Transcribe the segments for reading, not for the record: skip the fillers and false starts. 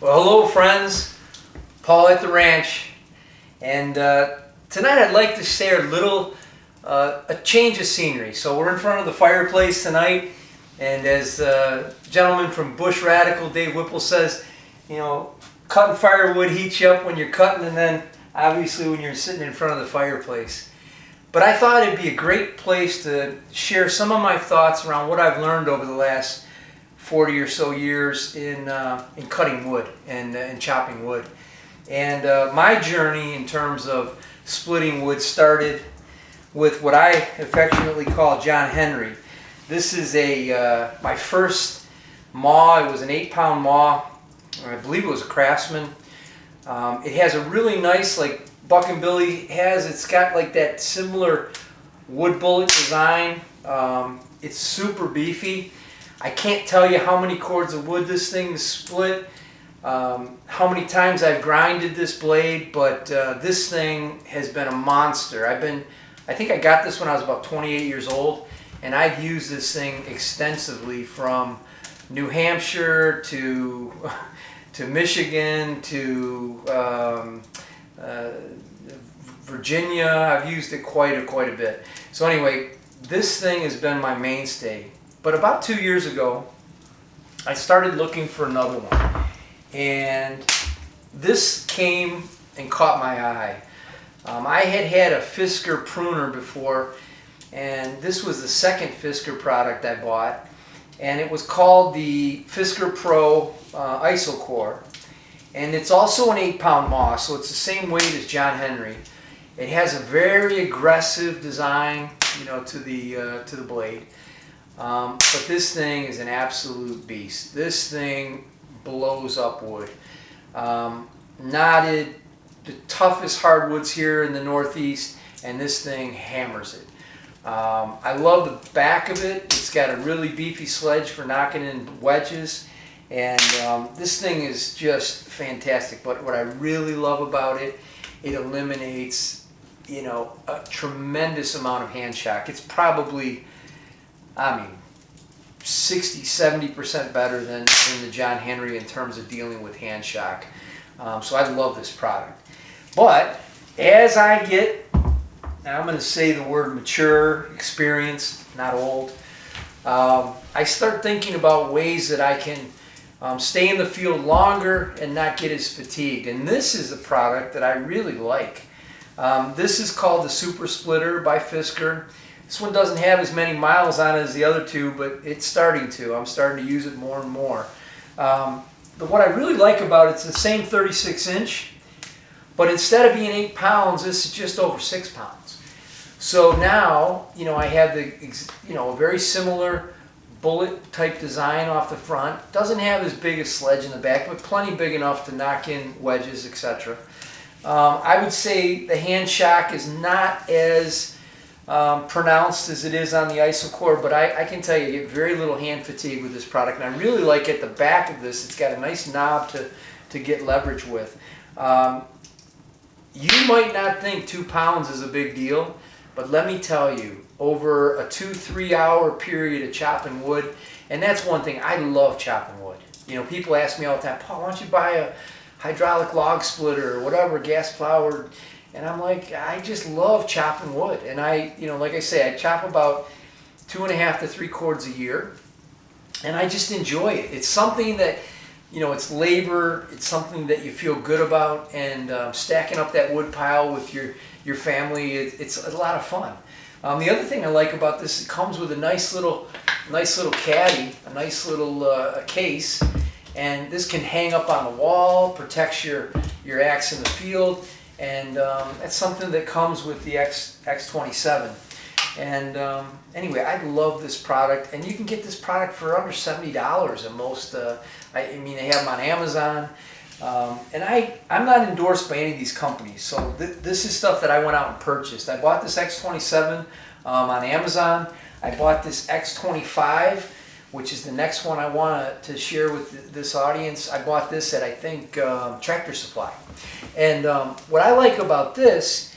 Well, hello friends, Paul at the ranch, and tonight I'd like to share a change of scenery. So we're in front of the fireplace tonight, and as gentleman from Bush Radical, Dave Whipple says, cutting firewood heats you up when you're cutting, and then obviously when you're sitting in front of the fireplace. But I thought it'd be a great place to share some of my thoughts around what I've learned over the last 40 or so years in cutting wood and chopping wood. And my journey in terms of splitting wood started with what I affectionately call John Henry. This is my first maul. It was an 8-pound maul. I believe it was a Craftsman. It has a really nice, like Buck and Billy has, it's got like that similar wood bullet design. It's super beefy. I can't tell you how many cords of wood this thing is split, how many times I've grinded this blade, but this thing has been a monster. I think I got this when I was about 28 years old, and I've used this thing extensively from New Hampshire to Michigan to Virginia. I've used it quite a bit. So anyway, this thing has been my mainstay. But about 2 years ago, I started looking for another one. And this came and caught my eye. I had a Frisker pruner before, and this was the second Frisker product I bought. And it was called the Frisker Pro Isocore. And it's also an 8-pound maul, so it's the same weight as John Henry. It has a very aggressive design, to the blade. But this thing is an absolute beast. This thing blows up wood. Knotted, the toughest hardwoods here in the Northeast, and this thing hammers it. I love the back of it. It's got a really beefy sledge for knocking in wedges, and this thing is just fantastic. But what I really love about it, it eliminates, a tremendous amount of hand shock. It's probably, 60-70% better than the John Henry in terms of dealing with hand shock. So I love this product. But as I get, now I'm going to say the word mature, experienced, not old, I start thinking about ways that I can stay in the field longer and not get as fatigued. And this is a product that I really like. This is called the Super Splitter by Frisker. This one doesn't have as many miles on it as the other two, but it's starting to. I'm starting to use it more and more. But what I really like about it's the same 36-inch, but instead of being 8 pounds, this is just over 6 pounds. So now, I have a very similar bullet type design off the front. Doesn't have as big a sledge in the back, but plenty big enough to knock in wedges, etc. I would say the hand shock is not as pronounced as it is on the Isocore, but I can tell you get very little hand fatigue with this product. And I really like at the back of this, it's got a nice knob to get leverage with. You might not think 2 pounds is a big deal, but let me tell you, over a 2-3 hour period of chopping wood, and that's one thing, I love chopping wood. People ask me all the time, Paul, why don't you buy a hydraulic log splitter or whatever, gas plow, and I'm like, I just love chopping wood. And like I say, I chop about 2.5 to 3 cords a year, and I just enjoy it. It's something that, it's labor, it's something that you feel good about, and stacking up that wood pile with your family, it's a lot of fun. The other thing I like about this, it comes with a nice little caddy, a nice little case, and this can hang up on the wall, protects your axe in the field, and that's something that comes with the X27. And anyway, I love this product, and you can get this product for under $70 at most. They have them on Amazon. And I'm not endorsed by any of these companies, so this is stuff that I went out and purchased. I bought this X27 on Amazon. I bought this X25, which is the next one I want to share with this audience. I bought this at, I think, Tractor Supply. And what I like about this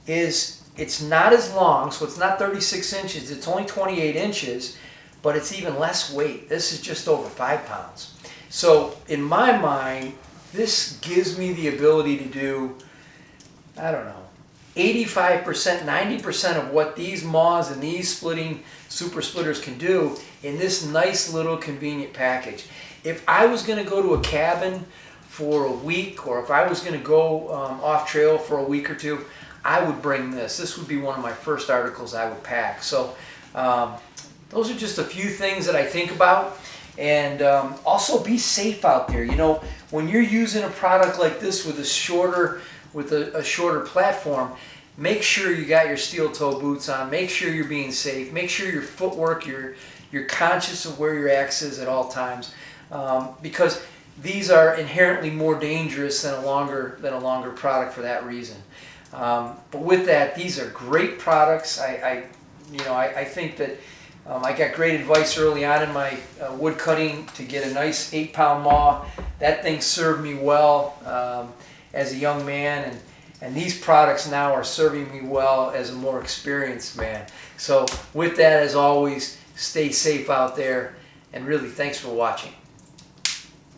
is it's not as long, so it's not 36 inches, it's only 28 inches, but it's even less weight. This is just over 5 pounds. So in my mind, this gives me the ability to do, I don't know, 85%, 90% of what these maws and these super splitters can do in this nice little convenient package. If I was going to go to a cabin for a week, or if I was going to go off trail for a week or two, I would bring this. This would be one of my first articles I would pack. So those are just a few things that I think about. And also be safe out there. You know, when you're using a product like this with a shorter platform, make sure you got your steel toe boots on. Make sure you're being safe. Make sure your footwork, you're conscious of where your axe is at all times, because these are inherently more dangerous than a longer product for that reason. But with that, these are great products. I think that I got great advice early on in my wood cutting to get a nice 8-pound maw. That thing served me well as a young man, and these products now are serving me well as a more experienced man. So with that, as always, stay safe out there, and really thanks for watching.